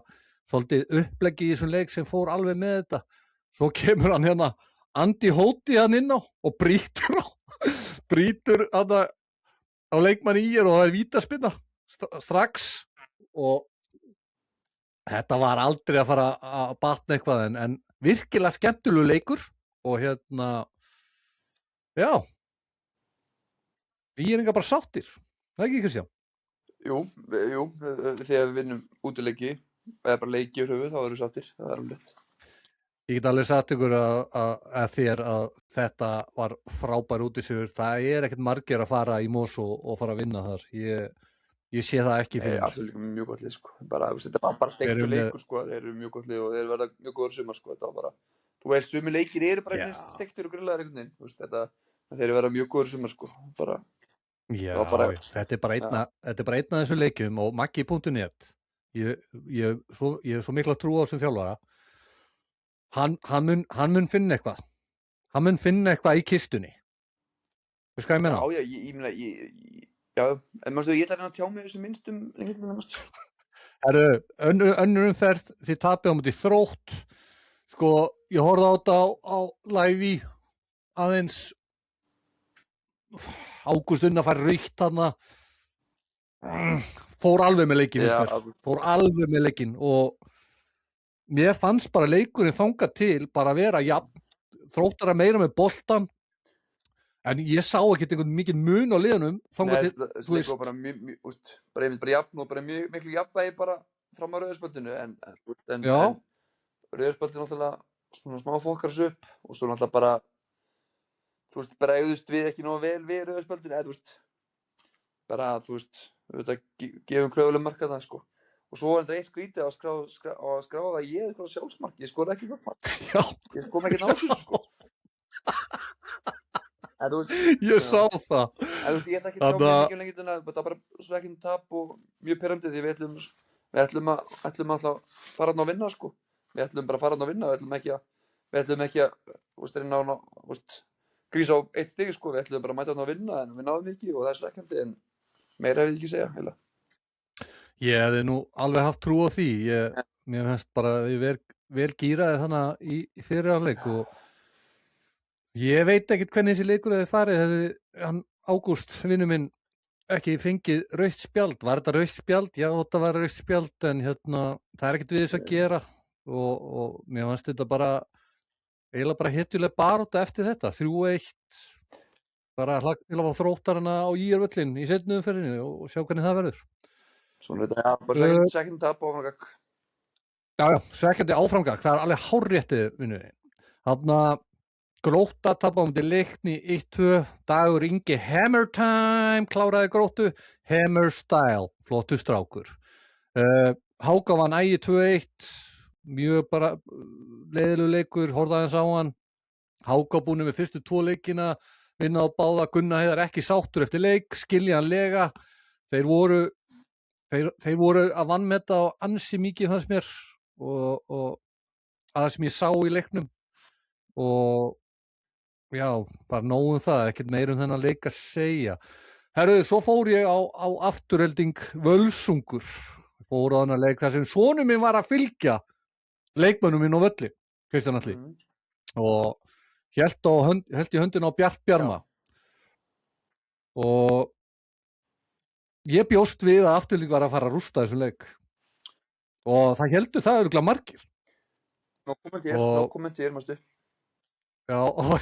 svolítið uppleggi í þessum leik sem fór alveg með þetta. Svo kemur hann hérna Andi Hóti hann inn á og brýtur á leikmann og það er vítaspinna strax og þetta var aldrei að fara að batna eitthvað en virkilega skemmtilegu leikur og hérna já við erum bara sáttir, það ekki Kristján? Jú, þegar við vinnum útileiki eða bara leiki og höfu þá erum við sáttir, það er alveg rétt. Ég get alveg sagt ykkur að þetta var frábær útisigur. Það er ekkert margir að fara í Mosó og fara að vinna þar. Ég sé það ekki fyrir. Absolutt mjög gott lið sko. Þetta var bara steiktur leikur sko. Þeir eru mjög gott lið og þeir verða mjög góður sumar sko. Þetta var bara, þú veist, sumi leikir eru bara steiktur og grillaðir einhvern veginn. Þeir verða mjög góður sumar sko. Þetta er bara einn af þessum leikjum og Maggi.net. Ég hef svo mikla trú á þessum þjálfara. Hann mun finna eitthvað. Hann mun finna eitthvað í kistunni. Þú veist hvað ég meina? Já, en mástu, ég ætla að reyna að tjá mig þessu minnstum lengur til næstu. Önnur umferð, þið tapið á móti Þrótt. Sko, ég horfði á þetta á live í aðeins Ágúst Unnar fær rautt þarna. Fór alveg með leikinn, og mér fannst bara leikurinn þangað til bara að vera jafn, Þróttara meira með boltan en ég sá ekkert einhvern mikið mun á liðunum þangað til þessi leikur var bara jafn og bara miklu jafnvægi bara fram á rauðspjöldinu en rauðspjaldið náttúrulega svona smá fokkar þessu upp og svo náttúrulega bara, þú veist, bregðust við ekki nógu vel við rauðspjaldinu, eða þú veist, bara, þú veist, gefum klöfuleg mörk að það, sko. Og svo var þetta eitt skrítið að skráða að ég eitthvað sjálfsmark, ég skoraði ekki sjálfsmark. Já, Ég kom ekki náttúrulega, sko. En þú veist, ég sá það. En þú veist, ég ætla ekki að tjá mig mikið lengi þannig að þetta var bara svekkjandi tap og mjög pirrandi því við ætlum alltaf fara þarna að vinna, sko. Við ætlum bara að fara þarna að vinna, við ætlum ekki að, þú veist, reyna á, þú veist, grísa á 1 stig, sko. Við ætlum bara að mæta þarna að vinna en við náðum ekki og það er svekkjandi en meira hef ég ekki segja, heila. Ég hefði nú alveg haft trú á því. Mér finnst bara við vel gíraði þannig í fyrirháleik og ég veit ekkert hvernig þessi leikur hefði farið hefði hann Ágúst, vinur minn, ekki fengið rautt spjald. Var þetta rautt spjald? Já, þetta var rautt spjald en það er ekkert við þess að gera og mér fannst þetta eiginlega bara hetjuleg barátta eftir þetta. 3-1 bara hlakka til að fá Þróttarana á ÍR-völlinn í seinni umferðinni og sjá hvernig það verður. Svona þetta, já, bara second tap áframgak. Já, svekkjandi áframgak, það er alveg hárréttið, vinur. Þarna Grótta tapaði á móti Leikni 1-2, Dagur Ingi Hammer Time, kláraði Gróttu, Hammer Style, flottur strákur. Háka vann Ægi 2-1, mjög bara leiðilegu leikur, horfði aðeins á hann. Háka búinu með fyrstu 2 leikina, vinna á báða, Gunnar Heiðar ekki sáttur eftir leik, skiljanlega. Þeir voru að vanmeta á ansi mikið fannst mér og að það sem ég sá í leiknum og já, bara nóg það, ekkert meira þennan leik að segja. Herruðu, svo fór ég á Afturelding Völsungur. Fór á þennan leik þar sem sonur minn var að fylgja leikmönnum minn á völli, Kristján Atli. Og hélt í höndina á Bjart Bjarma. Og ég bjóst við að Afturelding var að fara að rústa þessum leik. Og það héldu það örugglega margir. Nó kommentér, mástu. Já, og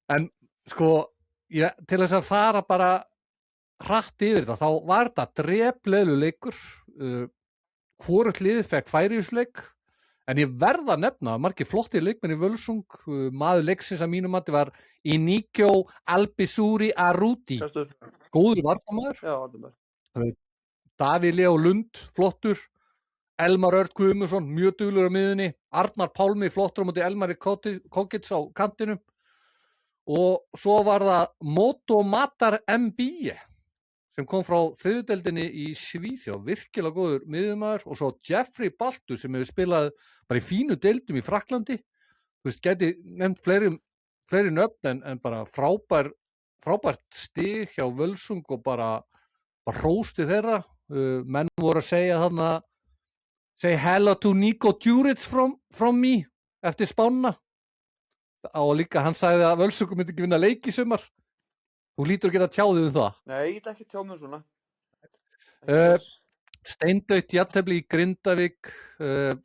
en sko, til þess að fara bara hratt yfir þetta, þá var þetta drepleiðilegur leikur. Hvorugt liðið fekk færisleik, en ég verð að nefna að margir flottir leikmenn í Völsung. Maður leiksins að mínum mati var Inigo Albisuri Arruti. Góður varnarmaður. Já, varnarmaður. Davíð Leó Lund, flottur. Elmar Örn Guðmundsson, mjög duglur á miðunni. Arnar Pálmi, flottur á móti Elmari Kokits á kantinum. Og svo var það Moto Matar MB sem kom frá þriðjudeildinni í Svíþjóð, virkilega góður miðjumaður. Og svo Jeffrey Baltu sem hefur spilað bara í fínu deildum í Frakklandi. Þú veist, gæti nefnt fleiri nöfn en bara frábært stig hjá Völsung og bara hrósti þeirra. Menn voru að segja þarna say hello to Nico Djuric from me eftir Spána. Og líka hann sagði að Völsungur myndi ekki vinna leik í sumar. Þú lítur ekki að tjá þig það. Nei, ég ætla ekki að tjá mig svona. Steindautt jafntefli í Grindavík,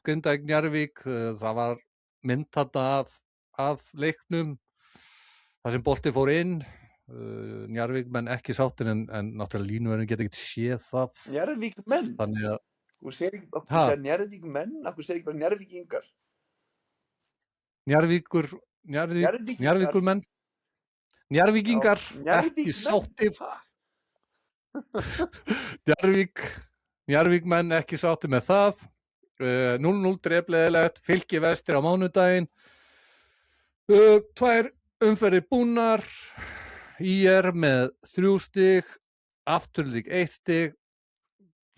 Grindavík Njarðvík, það var mynd þarna af leiknum. Það sem bolti fór inn. Njarðvík menn ekki sáttir en náttúrulega línuverðin geta ekkert séð það. Njarðvík menn? Þannig að Þú segir Njarðvík menn, okkur segir ekki bara Njarðvíkingar. Njarðvíkur menn. Njarðvíkingar ekki sáttir. Njarðvík menn ekki sáttir með það. 0-0 drepleiðilegt, Fylki Vestir á mánudaginn. 2 umferðir búnar. ÍR með 3 stig, Afturelding 1 stig.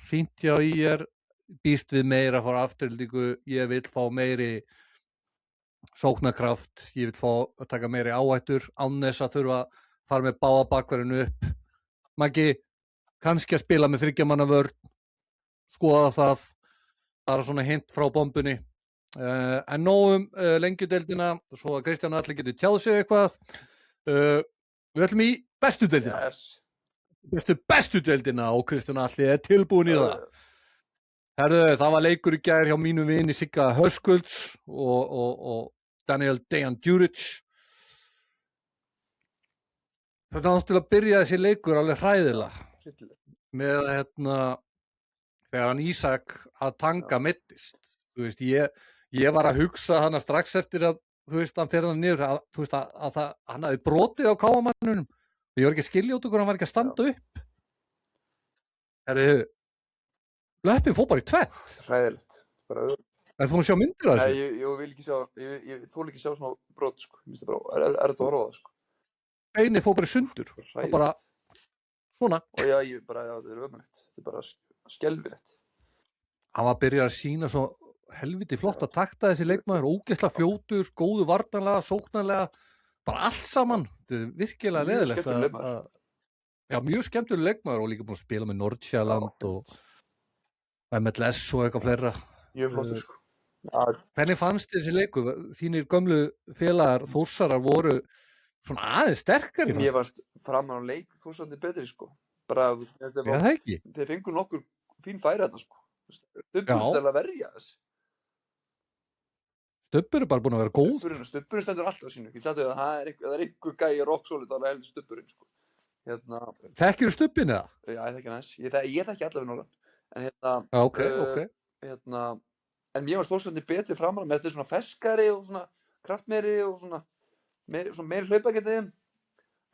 Fínt hjá ÍR, býst við meira frá Aftureldingu. Ég vil fá meiri sóknarkraft, ég vil fá að taka meiri áhættur án þess að þurfa að fara með báða bakverðinu upp. Maggi, kannski að spila með 3 manna vörn, skoða það, bara svona hint frá bombunni. En nóg lengjudeildina, svo að Kristján Atli getur tjáð sig eitthvað. Við ætlum í bestu deildina. Yes. Bestu deildina og Kristján Atli er tilbúin í það. Herðu, það var leikur í gær hjá mínum vini Sigga Höskulds og Daniel Dejan Djuric. Þetta náttúrulega að byrja þessi leikur alveg hræðilega. Með þegar hann Ísak að tanga meiddist. Þú veist, ég var að hugsa hana strax eftir að, þú veist, hann fer hann niður, að, þú veist, að hann hafði brotið á káamannunum og ég var ekki að skilja út okkur, hann var ekki að standa upp. Herðu, löppin fór bara í tvett. Hræðilegt. Bara Er þú að sjá myndir af Nei, þessu? ég vil ekki sjá, ég þoli ekki sjá svona brot, sko. Mér finnst það bara, er þetta að horfa á það, sko. Beinið fór bara í sundur. Og bara, svona. Og já, þetta er ömurlegt. Þetta er bara skelfilegt. Hann var að byrja að sína svo helviti flott að takta þessi leikmaður, ógeðslega fljótur, góðu varnarlega, sóknarlega, bara allt saman. Þetta er virkilega Mjög leðilegt skemmtilegur leikmaður. Já, mjög skemmtilegur leikmaður og líka búin að spila með Nordsjælland og MLS og eitthvað fleira. Mjög flottur, sko. Hvernig fannst þessi leiku? Þínir gömlu félagar Þórsarar voru svona aðeins sterkari. Ég fannst framan á leik Þórsarnir betri, sko. Bara, það ekki? Þeir fengu nokkur fín færi þarna, sko. Stubbur stæðilega að verja þess. Stubbur er bara búin að vera góð. Stubburinn stendur alltaf sínu. Ég sagði að það er einhver gæi rock solid að heldur Stubburinn, sko. Þekkirðu Stubbinn eða? Já, ég þekki hans. Ég þekki allavega Norðan. En ok. En mér varst Þórsarnir betri framan með þetta svona feskari og svona kraftmeiri og svona meiri hlaupagetiðum.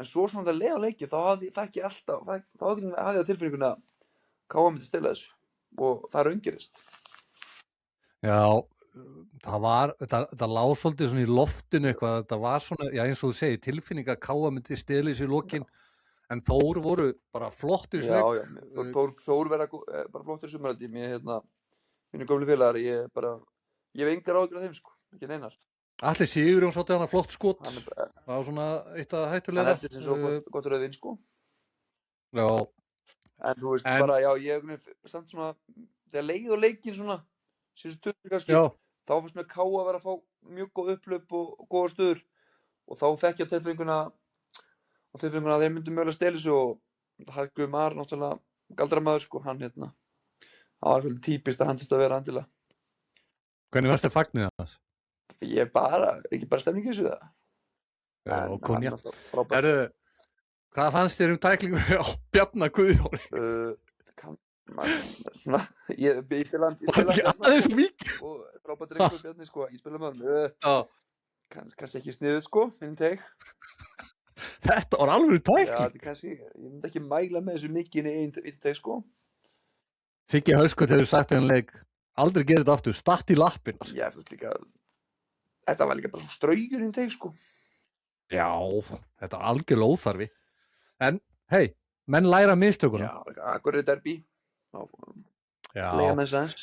En svo svona það leið á leiki, þá hafði ég tilfinninguna að KM myndi stela þessu. Og það raungerist. Já, þetta lá svolítið svona í loftinu eitthvað, þetta var svona, já eins og þú segir, tilfinning að KM myndi stela þessu í lokin, en Þór voru bara flottir Já, Þór verða bara flottir sumaraldi, mínu gömlu félagar, ég hef engar áhyggjur af þeim, sko, ekki neinar. Atli Sigurjón svolítið hann að flott skot, það var svona eitt að hættulega. Hann eftir sem svo gott rauðvinn, sko. Já. En þú veist, bara, já, ég samt svona, þegar leið og leikinn svona, síðustu 20 kannski, þá fannst mér Ká að vera að fá mjög góð upplöp og góða stöður og þá þekki ég tilfinninguna að þeir myndu mögulega stela þessu og Hallgrímur Mar, náttúrulega galdramaður, sko, hann það var svolítið típist að hann þurfti að vera andilega. Hvernig varst þér fagnið þess? Ég ekki bara stemningi þessu það. Já, og konja. Hvað fannst þér tæklingu á Bjarna Guðjóni? Ég spila aðeins mikið. Og frábært drengur Bjarni, sko, ég spila með hann. Kannski ekki sniðuð, sko, finnum teg. Þetta var alveg tækling. Já, þetta kannski, ég myndi ekki mæla með þessu mikið í einn teg, sko. Siggi Hauskott hefur sagt þennan leik, aldrei gerði þetta aftur, statt í lappin. Já, þú veist líka, þetta var líka bara svo straugur í einn teg, sko. Já, þetta var algjörlega óþarfi. En, hei, menn læra mistökunum. Já, Akureyri derby. Lega með þess aðeins.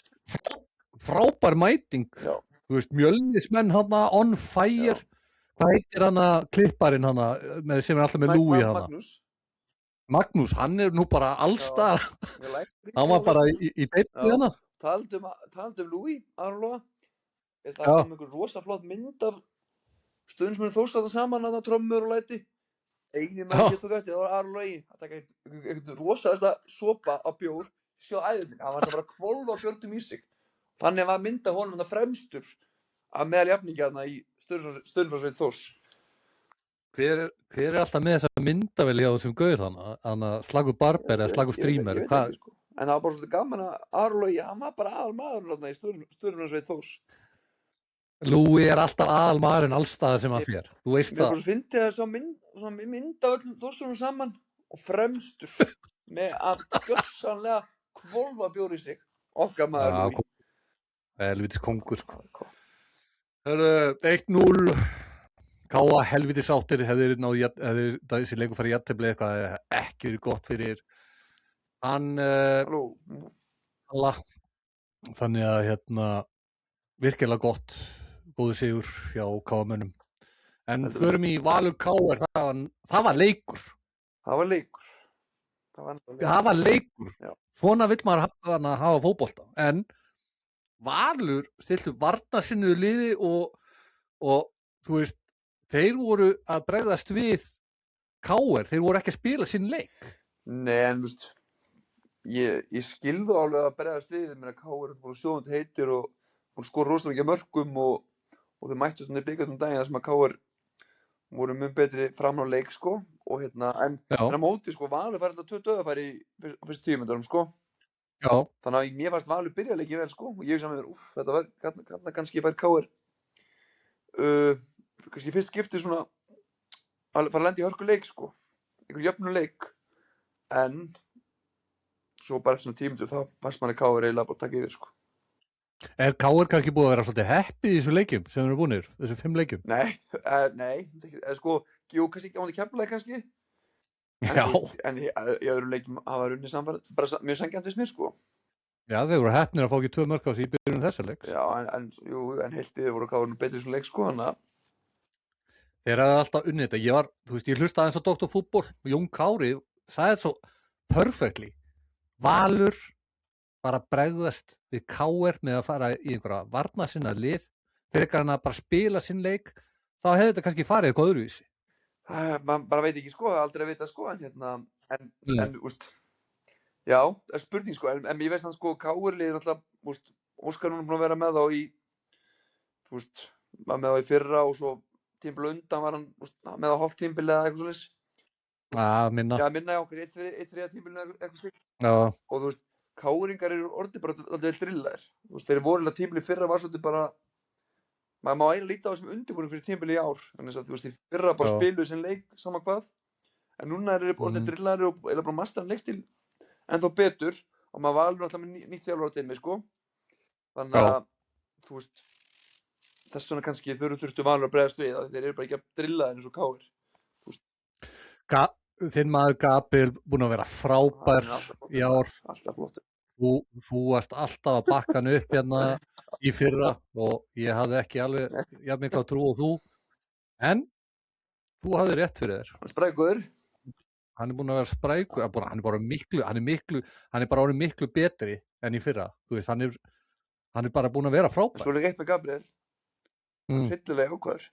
Frábær mæting. Já. Þú veist, Mjölnismenn hana, on fire. Já. Hvað heitir hana klipparinn hana, sem er alltaf með Lúi hana? Magnús, hann er nú bara allstar. Hann var bara í beinni hana. Talandi Lúi, Aron Lóa. Það kom einhver rosa flott mynd af stuðningsmönnum Þórsarnar saman, hana trommur og læti. Einu með ég tók eftir, það var Aron Lói. Það tek einhvern rosaðasta sopa á bjór, sjá æðurinn. Hann var bara kvolfa björnum í sig. Þannig var mynda honum þetta fremstur að meðal jafningjarna í Stuðningsmannssveit Þórs. Hver er alltaf með þessa myndavél hjá þessum gaur þannig Slagur Barber eða Slagur Streamer? En það var bara svolítið gaman að Aron Lói, hann var bara aðalmaðurinn í Stuðningsmannssveit Þórs. Lúi er alltaf aðalmaðurinn allstaðar sem hann fer. Þú veist það. Ég fyndi það svo mynd af öllum Þórsunum saman og fremstur með að gjörsamlega kvolfa bjór í sig. Okkar maður Lúi. Helvitis kongur, sko. Það eru 1-0. Káa helviti sáttir hefði þessi leikur farið í jafntefli eitthvað ekki verið gott fyrir hann þannig að virkilega góðu sigur hjá Káamönnum en förum í Valur Káar það var leikur Já. Svona vill maður hafa fótbolta en Valur stiltu varnarsinnuðu liði og þú veist þeir voru að bregðast við KR, þeir voru ekki að spila sinn leik. Nei, en þú veist, ég skilðu alveg að bregðast við, menn að KR voru sjóðandi heitir og skora rosalega mikið mörkum og þau mættu svona í bikarnum daginn þar sem að KR voru mjög betri fram á leik, sko, og en á móti, sko, Valur fær alltaf 2 dauðafæri á fyrstu 10 mínútunum, sko, Já, Þannig að mér fannst Valur byrja leikið vel, sko, og ég hugsaði með mér, þetta var kannski fær KR kannski fyrst skiptið svona að fara að lenda í hörkuleik, sko, einhver jöfnuleik, en svo bara eftir svona tímindu þá fannst manni KR eiginlega bara að taka yfir, sko. er KR kannski búið að vera svolítið heppið í þessum leikjum sem þeir eru búinir, þessum 5 leikjum? Nei, sko, jú, kannski ekki á móti Keflavík kannski, Já, en í öðrum leikjum hafa runnið samfara, bara mjög sanngjarnt við mér, sko. já, þeir voru heppnir að fá ekki 2 mörk á sig í byrjun þessa leiks. Já, en heiltið voru KR nú betri í þessum leik, sko, þannig að Þeir hafði alltaf unnið þetta. Ég hlustaði eins á Dr. Fútból og Jón Kári sagði þetta svo perfectly. Valur bara bregðast við KR með að fara í einhverja varnasinna lið fyrir hann að bara spila sinn leik, þá hefði þetta kannski farið eitthvað öðruvísi. maður bara veit ekki, sko, það er aldrei að vita, sko, en úst, já, það er spurning, sko, en ég veist hann, sko, KR-liðið náttúrulega, úst, Óskar núna búin að vera með þá í, þú veist, var með þá í fyrra og svo tímbil undan var hann, úst, með þá hálft tímbil eða eitthvað svoleiðis. Minna. Já, minna, já, okkur, eitt þriða tímbil eða eitthvað slíkt. Já. Og þú veist, KR-ingar eru orðið bara alltaf drillaðir. Þú veist, þeir voru alveg tímbil í fyrra var svolítið bara, maður má eiginlega líta á þessum undirbúning fyrir tímbil í ár. Þannig að þú veist, í fyrra bara spiluðu sinn leik sama hvað, en núna eru orðið drillaðir og eiginlega bara mastaðan leikstíl en þó betur, og maður var alveg alltaf með nýtt þjálfara teimi, sko. Þannig að, þú veist, þess vegna kannski þurftu Valur að bregðast við, að þeir eru bara ekki að drilla eins og KR. Þú veist. Þinn maður Gabriel búinn að vera frábær í ár. Alltaf flottur. Þú varst alltaf að bakka hann upp hérna í fyrra og ég hafði ekki alveg jafn mikla trú á þú, en þú hafði rétt fyrir þér. Hann er sprækur. Hann er búinn að vera sprækur, hann er bara orðinn miklu betri enn í fyrra. Þú veist, hann er bara búinn að vera frábær. Svo er ekki eitt með Gabriel. Hryllilega ákvæður.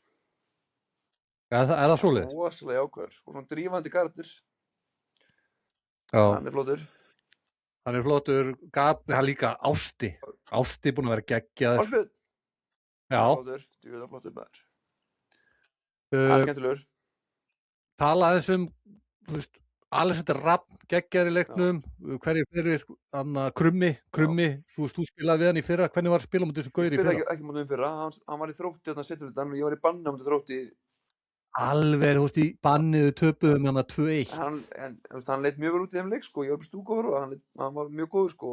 Er það svoleiðis? Rosalega ákvæður og svona drífandi karakter. Já. Hann er flottur. Hann er flottur, hann líka Ásti búinn að vera geggjaður. Ásbjörn. Já. Flottur, djúðan flottur maður. Hann er skemmtilegur. Tala aðeins þú veist, Alexander Rapp geggjaður í leiknum, hverjir fyrir Krummi, þú veist, þú spilaði við hann í fyrra, hvernig var að spila mútið þessu gauri í fyrra? Ég spilaði ekki mútið fyrra, hann var í Þrótti þarna setjum og ég var í banni á mútið Þrótti. Alveg, þú veist, í banniðu töpuðum hann að 2-1. Hann leit mjög vel út í þeim leik, sko, ég var bara stúkofur og hann var mjög góður, sko,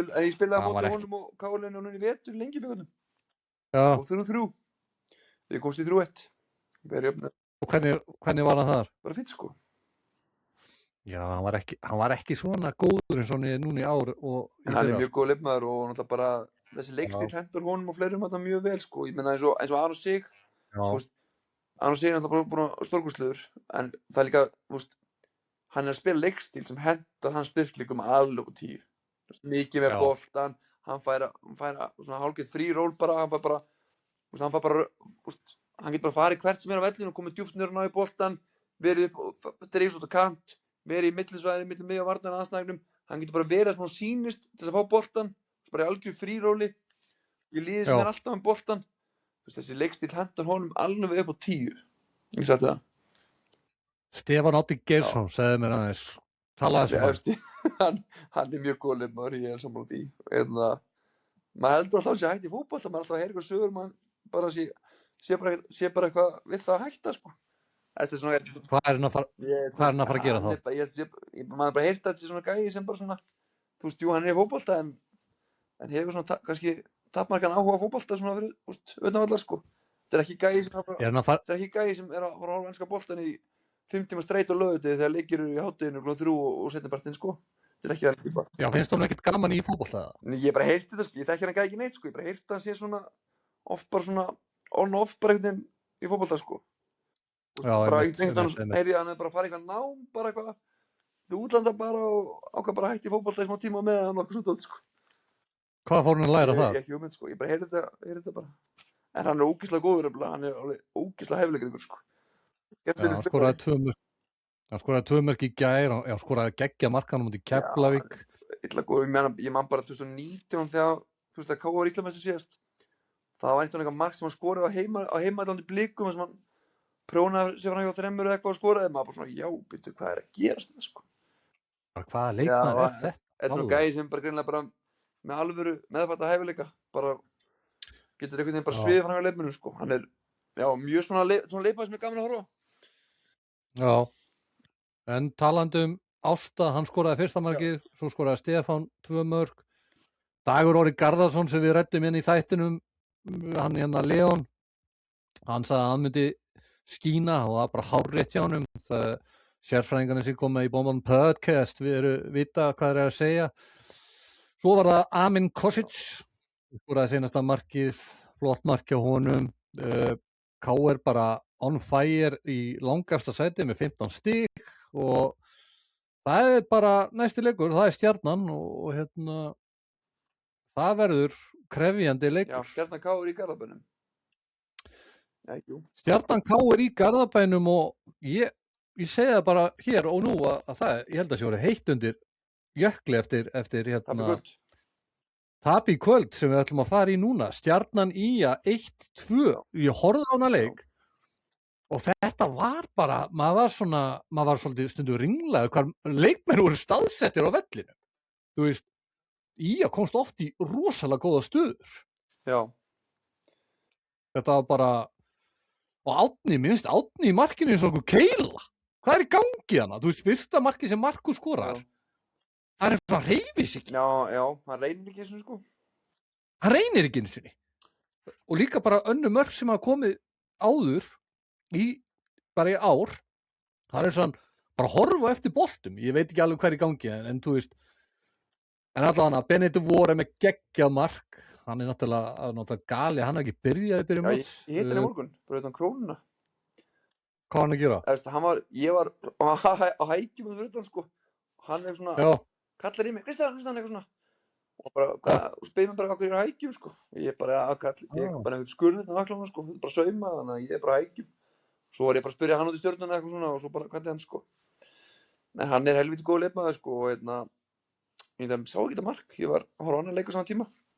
en ég spilaði á mútið honum og Káleinu og núna í vetur lengi byggðunum. Já. Og 3-3. Við komst í 3-1. Og hvernig var hann þar? Bara fýtt, sko. Já, hann var ekki svona góður eins og hann er núna í ár og í fyrra. Hann er mjög góð leikmaður og náttúrulega bara þessi leikstíl hendur honum og fleirum þetta mjög vel, sko. Ég meina eins og Aron Sig, þú veist, Aron Sig er náttúrulega búin að stórkostlegur, en það er líka, þú veist, hann er að spila leikstíl sem hendar hans styrkleikum alveg og 10. Mikið með boltan, hann færa svona hálfgeitt frí ról bara, hann getur bara farið hvert sem er á vellinu og komið djúpt niður á í boltan, verið upp, dreifst út á kant, verið í millisvæði, milli miðja og varnar aðsnagnum, hann getur bara verið svona sýnist til þess að fá boltan, bara í algjör fríróli, í liði sem er alltaf með boltan, þessi leikstíl hendur honum alveg upp á 10, ég sagði það. Stefán Árni Geirsson sagði mér aðeins, talaði hann er mjög góð leikmaður, ég er sammála því, maður heldur alltaf að sé hægt í fótbolta, maður alltaf að heyra eitthvað sögur, maður bara sé bara eitthvað við það að hætta, sko. Hvað er hann að fara að gera þá? Maður bara heyrt að þetta er svona gæi sem bara svona, þú veist, jú, hann er í fótbolta en hefur svona kannski tapmarkan áhuga á fótbolta svona fyrir, þú veist, utanvallar, sko. Þetta er ekki gæi sem er að fara á enska boltan í 5 tíma streit og lögutið þegar leikir eru í hátteginu kl. 3 og setjapartinn, sko. Þetta er ekki það líka. Já, finnst þú ekkert gaman í fótbolta? Ég bara heyrt þetta, sko. Ég þekki hann gæi ekki neitt, sko. Ég bara heyrt að hann sé svona oft bara svona on-off bara einhvern veginn í fótbolta, sko. Bara einhvern veginn heyrði að hann bara farið eitthvað nám, bara eitthvað til útlanda bara og ákvað bara hætti fótbolta í smá tíma með hann og eitthvað svona dót, sko. Hvað fór hann að læra það? Ég ekki hugmynd, sko. Ég bara heyrði þetta bara. En hann er ógeðslega góður, hann er alveg ógeðslega hæfilegur, sko. Hann skoraði 2 mörk í gær, hann skoraði geggja markanum út í Keflavík. Illa góður, ég man bara 2019 þegar, þú veist, að K.A. var Íslamestur síðast. Það var eitthvað mark sem hann skoraði á heimaðlandi Blikum sem hann prjónaði sig frá hjá 3 eða eitthvað og skoraði. Maður bara svona, já, byrju, hvað er að gerast þetta, sko? Hvaða leikmaður er þetta? þetta er svona Alveg. gæi sem bara greinilega bara með alvöru meðfædda hæfileika, bara getur einhvern veginn bara Já. sviðið fram hjá leikmönnum, sko. Hann er, já, mjög svona leikmaður sem er gaman að horfa á. Já. En talandi um Ásta, hann skoraði fyrsta markið, svo skoraði Stefán 2 mörk. Dagur Orri Garðarsson sem við ræddum hérna í þættinum, hann hérna Leon, hann sagði að hann myndi skína og það var bara hárrétt hjá honum. Það sérfræðingarnir sem koma í Bomban Podcast, við erum vita hvað þeir eru að segja. Svo var það Amin Kosic, skoraði seinasta markið, flott mark hjá honum. KR bara on fire í langasta sæti með 15 stig og það er bara næsti leikur, það er Stjarnan og hérna það verður krefjandi leikur. Já, Stjarnan KR í Garðabænum. Já, jú. Stjarnan KR í Garðabænum og ég segi það bara hér og nú að það, ég held að sé voru heitt undir jökli eftir Tapir hérna gull. tap í kvöld sem við ætlum að fara í núna. Stjarnan ÍA 1-2. Ég horfði á hana leik og þetta var bara, maður var svolítið stundu ringlaður hvað leikmenn voru staðsettir á vellinu. Þú veist, Ía komst oft í rosalega góða stöður. Já. Þetta var bara, og Árni, mér finnst Árni í markinu eins og einhver keila. Hvað er í gangi hana? Þú veist, fyrsta markið sem Markus skorar, það er eins og hann hreyfir sig ekki. Já, hann reynir ekki eins og sko. Hann reynir ekki einu sinni. Og líka bara önnur mörk sem hafa komið áður bara í ár, það er svona bara horfa eftir boltum. Ég veit ekki alveg hvað er í gangi, en þú veist, en allavega Benedikt voru með geggjað mark. Hann er náttúrulega gali, hann er ekki byrjaði byrjum Já, móts. ég hitt hann í morgun, bara utan Krónuna. Hvað hann að gera? Ég var á hækjum fyrir utan, sko. Hann er svona, Já, kallar í mig, Kristján, eitthvað svona. Og bara, spyrir mér bara hvað ég er á hækjum, sko. Ég bara, ég er bara einhvern skurður á naklanum, sko. Þetta er bara sauma, þannig að ég er bara á hækjum. Svo var ég bara að spyrja hann út í Stjörnuna eitthvað svona og svo bara kallar hann, sko. En hann er helviti góð leikmaður, sko, og ég sá ekki þetta mark. Ég var að horfa á annan leik á sama tíma.